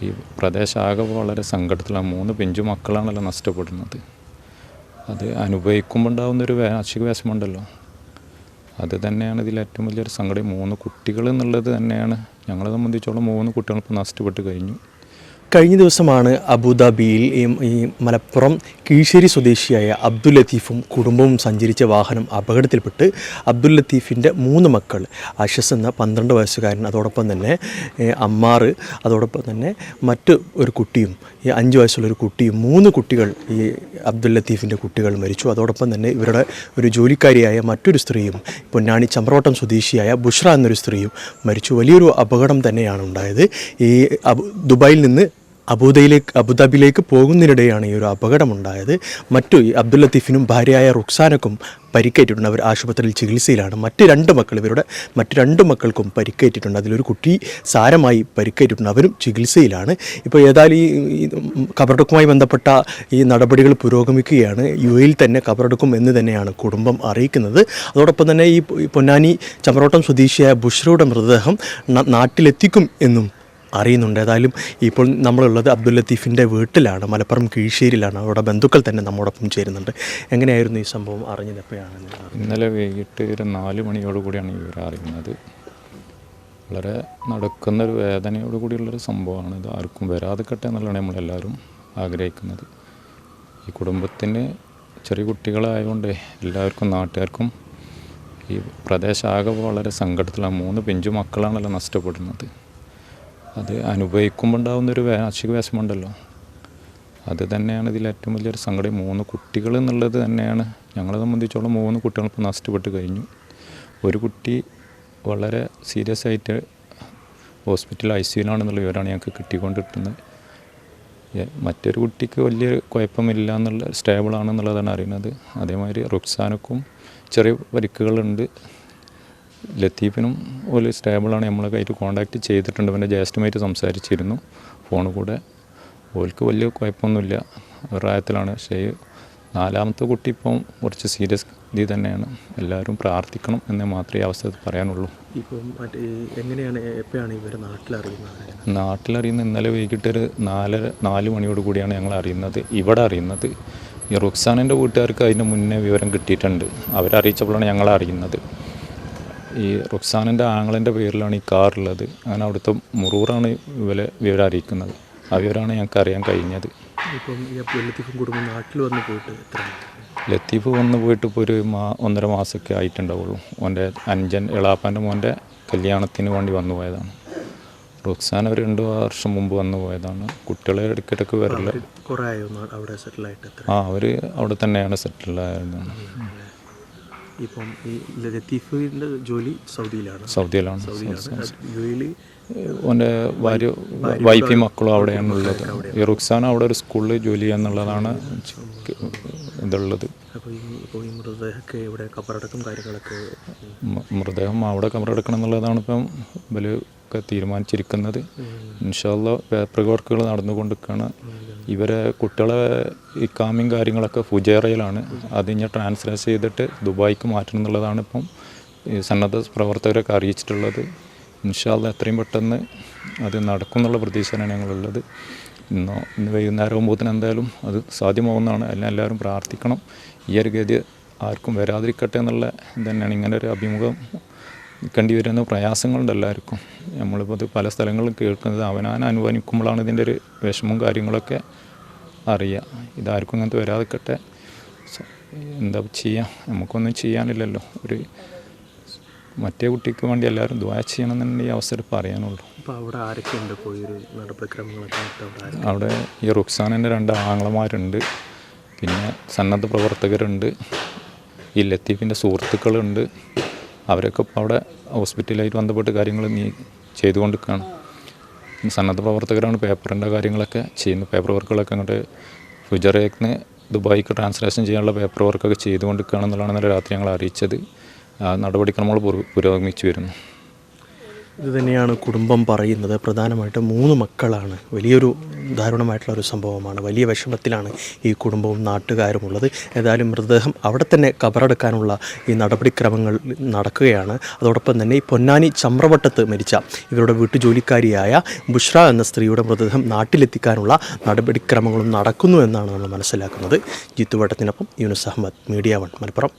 ഈ പ്രദേശമാകെ വളരെ സങ്കടത്തിലാണ്. 3 പിഞ്ചു മക്കളാണല്ലോ നഷ്ടപ്പെടുന്നത്. അത് അനുഭവിക്കുമ്പോൾ ഉണ്ടാകുന്നൊരു വാർഷിക വിഷമമുണ്ടല്ലോ, അത് തന്നെയാണ് ഇതിൽ ഏറ്റവും വലിയൊരു സങ്കടം. 3 കുട്ടികൾ എന്നുള്ളത് തന്നെയാണ് ഞങ്ങളെ സംബന്ധിച്ചോളം. 3 കുട്ടികൾ ഇപ്പോൾ നഷ്ടപ്പെട്ട് കഴിഞ്ഞു. കഴിഞ്ഞ ദിവസമാണ് അബുദാബിയിൽ ഈ മലപ്പുറം കീഴ്ശ്ശേരി സ്വദേശിയായ അബ്ദുൽ ലത്തീഫും കുടുംബവും സഞ്ചരിച്ച വാഹനം അപകടത്തിൽപ്പെട്ട് അബ്ദുൽ ലത്തീഫിൻ്റെ 3 മക്കൾ, അഷസ് എന്ന 12 വയസ്സുകാരൻ, അതോടൊപ്പം തന്നെ അമ്മാർ, അതോടൊപ്പം തന്നെ മറ്റ് ഒരു കുട്ടിയും, ഈ 5 വയസ്സുള്ളൊരു കുട്ടിയും, 3 കുട്ടികൾ, ഈ അബ്ദുൽ ലത്തീഫിൻ്റെ കുട്ടികൾ മരിച്ചു. അതോടൊപ്പം തന്നെ ഇവരുടെ ഒരു ജോലിക്കാരിയായ മറ്റൊരു സ്ത്രീയും, പൊന്നാനി ചമ്പ്രോട്ടം സ്വദേശിയായ ബുഷ്ര എന്നൊരു സ്ത്രീയും മരിച്ചു. വലിയൊരു അപകടം തന്നെയാണ് ഉണ്ടായത്. ഈ ദുബായിൽ നിന്ന് അബുദാബിയിലേക്ക് പോകുന്നതിനിടെയാണ് ഈ ഒരു അപകടമുണ്ടായത്. ഈ അബ്ദുൽ ലത്തീഫിനും ഭാര്യയായ റുക്സാനക്കും പരിക്കേറ്റിട്ടുണ്ട്. അവർ ആശുപത്രിയിൽ ചികിത്സയിലാണ്. ഇവരുടെ മറ്റ് രണ്ട് മക്കൾക്കും പരിക്കേറ്റിട്ടുണ്ട്. അതിലൊരു കുട്ടി സാരമായി പരിക്കേറ്റിട്ടുണ്ട്. അവരും ചികിത്സയിലാണ്. ഇപ്പോൾ ഏതായാലും ഈ ഖബറടക്കവുമായി ബന്ധപ്പെട്ട ഈ നടപടികൾ പുരോഗമിക്കുകയാണ്. UAE തന്നെ ഖബറടക്കും എന്ന് തന്നെയാണ് കുടുംബം അറിയിക്കുന്നത്. അതോടൊപ്പം തന്നെ ഈ പൊന്നാനി ചമ്പ്രോട്ടം സ്വദേശിയായ ബുഷ്രയുടെ മൃതദേഹം നാട്ടിലെത്തിക്കും എന്നും അറിയുന്നുണ്ട്. ഏതായാലും ഇപ്പോൾ നമ്മളുള്ളത് അബ്ദുൽ ലത്തീഫിൻ്റെ വീട്ടിലാണ്, മലപ്പുറം കീഴ്ശ്ശേരിയിലാണ്. അവരുടെ ബന്ധുക്കൾ തന്നെ നമ്മോടൊപ്പം ചേരുന്നുണ്ട്. എങ്ങനെയായിരുന്നു ഈ സംഭവം അറിഞ്ഞത്? എപ്പോഴാണ്? ഇന്നലെ വൈകിട്ട് ഒരു 4 മണിയോടുകൂടിയാണ് ഇവർ അറിയുന്നത്. വളരെ നടക്കുന്നൊരു വേദനയോടുകൂടിയുള്ളൊരു സംഭവമാണ്. ഇത് ആർക്കും വരാതിരിക്കട്ടെ എന്നുള്ളതാണ് നമ്മളെല്ലാവരും ആഗ്രഹിക്കുന്നത്. ഈ കുടുംബത്തിന് ചെറിയ കുട്ടികളായതുകൊണ്ട് എല്ലാവർക്കും, നാട്ടുകാർക്കും ഈ പ്രദേശമാകെ വളരെ സങ്കടത്തിലാണ്. 3 പിഞ്ചു മക്കളാണല്ലോ നഷ്ടപ്പെടുന്നത്. അത് അനുഭവിക്കുമ്പോൾ ഉണ്ടാകുന്നൊരു വാർഷിക വിഷമമുണ്ടല്ലോ, അത് തന്നെയാണ് ഇതിൽ ഏറ്റവും വലിയൊരു സങ്കടം. 3 കുട്ടികൾ എന്നുള്ളത് തന്നെയാണ് ഞങ്ങളെ സംബന്ധിച്ചോളം. 3 കുട്ടികൾ ഇപ്പോൾ നഷ്ടപ്പെട്ട് കഴിഞ്ഞു. ഒരു കുട്ടി വളരെ സീരിയസ് ആയിട്ട് ഹോസ്പിറ്റൽ ICUലാണെന്നുള്ള വിവരമാണ് ഞങ്ങൾക്ക് കിട്ടിക്കൊണ്ടിരിക്കുന്നത്. മറ്റൊരു കുട്ടിക്ക് വലിയ കുഴപ്പമില്ല സ്റ്റേബിളാണെന്നുള്ളതാണ് അറിയുന്നത്. അതേമാതിരി റുക്സാനക്കും ചെറിയ പരിക്കുകളുണ്ട്. ലത്തീഫിനും ഒരു സ്റ്റേബിളാണ്. നമ്മളെ കയ്യിൽ കോൺടാക്റ്റ് ചെയ്തിട്ടുണ്ട്. പിന്നെ ജ്യേഷ്ഠമായിട്ട് സംസാരിച്ചിരുന്നു ഫോണിൽ കൂടെ. ഓൾക്ക് വലിയ കുഴപ്പമൊന്നുമില്ല, പ്രായത്തിലാണ്. പക്ഷേ 4ാമത്തെ കുട്ടി ഇപ്പം കുറച്ച് സീരിയസ് ഇത് തന്നെയാണ്. എല്ലാവരും പ്രാർത്ഥിക്കണം എന്നേ മാത്രമേ ഈ അവസ്ഥയിൽ പറയാനുള്ളൂ. ഇപ്പം എപ്പോഴാണ് ഇവർ നാട്ടിലറിയുന്നത്? ഇന്നലെ വൈകിട്ട് ഒരു 4 മണിയോട് കൂടിയാണ് ഞങ്ങൾ അറിയുന്നത്, ഇവിടെ അറിയുന്നത്. ഈ റുക്സാനിൻ്റെ വീട്ടുകാർക്ക് അതിന് മുന്നേ വിവരം കിട്ടിയിട്ടുണ്ട്. അവരറിയിച്ചപ്പോഴാണ് ഞങ്ങൾ അറിയുന്നത്. ഈ റുക്സാനിൻ്റെ ആങ്ങളിൻ്റെ പേരിലാണ് ഈ കാറുള്ളത്. അങ്ങനെ അവിടുത്തെ മുറൂറാണ് വിവരം അറിയിക്കുന്നത്. ആ വിവരമാണ് ഞങ്ങൾക്ക് അറിയാൻ കഴിഞ്ഞത്. ഇപ്പം ലത്തീഫും കുടുംബം നാട്ടിൽ വന്ന് പോയിട്ട് ലത്തീഫ് വന്ന് പോയിട്ട് ഇപ്പോൾ ഒരു 1.5 മാസമൊക്കെ ആയിട്ടുണ്ടാവുള്ളൂ. ഓൻ്റെ അനുജൻ ഇളാപ്പാൻ്റെ മോൻ്റെ കല്യാണത്തിന് വേണ്ടി വന്നു പോയതാണ്. റുക്സാൻ ഒരു 2 വർഷം മുമ്പ് വന്നു പോയതാണ്. കുട്ടികളെ ഇടയ്ക്കിടയ്ക്ക് വരില്ല. അവർ അവിടെ തന്നെയാണ് സെറ്റിലായത്. ഇപ്പം ഈ ലത്തീഫിൻ്റെ ജോലി സൗദിയിലാണ്. ഓൻ്റെ വൈഫും മക്കളും അവിടെയാണ് ഉള്ളത്. ഈ റുക്സാൻ അവിടെ ഒരു സ്കൂളിൽ ജോലി ചെയ്യാന്നുള്ളതാണ് ഇതുള്ളത്. മൃതദേഹം അവിടെ കബറടക്കണം എന്നുള്ളതാണ് ഇപ്പം ഇവരൊക്കെ തീരുമാനിച്ചിരിക്കുന്നത്. ഇൻഷാ അല്ലാഹ് പേപ്പർ വർക്കുകൾ നടന്നുകൊണ്ടിരിക്കുകയാണ്. ഇവരെ കുട്ടികളെ ഇക്കാമയും കാര്യങ്ങളൊക്കെ ഫുജൈറയിലാണ്. അത് ഇനി ട്രാൻസ്ലേറ്റ് ചെയ്തിട്ട് ദുബായിക്ക് മാറ്റണം എന്നുള്ളതാണ് ഇപ്പം ഈ സന്നദ്ധ പ്രവർത്തകരൊക്കെ അറിയിച്ചിട്ടുള്ളത്. ഇൻഷാ അല്ലാഹ് എത്രയും പെട്ടെന്ന് അത് നടക്കും എന്നുള്ള പ്രതീക്ഷയാണ് ഞങ്ങളുള്ളത്. ഇന്ന് വൈകുന്നേരം ആകുമ്പോഴത്തേന് എന്തായാലും അത് സാധ്യമാവുന്നതാണ്. എല്ലാവരും പ്രാർത്ഥിക്കണം. ഈ ഒരു ഗതി ആർക്കും വരാതിരിക്കട്ടെ എന്നുള്ള തന്നെയാണ്. ഇങ്ങനെ ഒരു അഭിമുഖം കണ്ടുവരുന്ന പ്രയാസങ്ങളുണ്ട് എല്ലാവർക്കും. നമ്മളിപ്പോൾ അത് പല സ്ഥലങ്ങളിലും കേൾക്കുന്നത്. അവനാൻ അനുഭവിക്കുമ്പോഴാണ് ഇതിൻ്റെ ഒരു വിഷമവും കാര്യങ്ങളൊക്കെ അറിയുക. ഇതാർക്കും ഇങ്ങനത്തെ വരാതിരിക്കട്ടെ. എന്താ ചെയ്യുക, നമുക്കൊന്നും ചെയ്യാനില്ലല്ലോ. മറ്റേ കുട്ടിക്ക് വേണ്ടി എല്ലാവരും ദുആ ചെയ്യണമെന്നാണ് ഈ അവസരം പറയാനുള്ളൂ. അവിടെ ഈ റുക്സാനിൻ്റെ 2 ആങ്ങളമാരുണ്ട്, പിന്നെ സന്നദ്ധ പ്രവർത്തകരുണ്ട്, ഈ ലത്തീഫിൻ്റെ സുഹൃത്തുക്കളുണ്ട്. അവരൊക്കെ ഇപ്പോൾ അവിടെ ഹോസ്പിറ്റലായിട്ട് ബന്ധപ്പെട്ട് കാര്യങ്ങൾ ചെയ്തുകൊണ്ടിരിക്കുകയാണ്. സന്നദ്ധ പ്രവർത്തകരാണ് പേപ്പറിൻ്റെ കാര്യങ്ങളൊക്കെ ചെയ്യുന്നത്. പേപ്പർ വർക്കുകളൊക്കെ അങ്ങോട്ട് ഫുജറേക്ക് ദുബായിക്ക് ട്രാൻസ്ലേഷൻ ചെയ്യാനുള്ള പേപ്പർ വർക്കൊക്കെ ചെയ്തുകൊണ്ടിരിക്കുകയാണെന്നുള്ളതാണ് ഇന്നലെ രാത്രി ഞങ്ങൾ അറിയിച്ചത്. ആ നടപടിക്രമങ്ങൾ പുരോഗമിച്ചു വരുന്നു. ഇത് തന്നെയാണ് കുടുംബം പറയുന്നത്. പ്രധാനമായിട്ടും 3 മക്കളാണ്. വലിയൊരു ദാരുണമായിട്ടുള്ള ഒരു സംഭവമാണ്. വലിയ വിഷമത്തിലാണ് ഈ കുടുംബവും നാട്ടുകാരും ഉള്ളത്. ഏതായാലും മൃതദേഹം അവിടെ തന്നെ കബറടക്കാനുള്ള ഈ നടപടിക്രമങ്ങൾ നടക്കുകയാണ്. അതോടൊപ്പം തന്നെ ഈ പൊന്നാനി ചമ്രവട്ടത്ത് മരിച്ച ഇവരുടെ വീട്ടുജോലിക്കാരിയായ ബുഷ്ര എന്ന സ്ത്രീയുടെ മൃതദേഹം നാട്ടിലെത്തിക്കാനുള്ള നടപടിക്രമങ്ങളും നടക്കുന്നു എന്നാണ് നമ്മൾ മനസ്സിലാക്കുന്നത്. ജിത്തു വട്ടത്തിനൊപ്പം യൂനുസ് അഹമ്മദ്, മീഡിയ 1 മലപ്പുറം.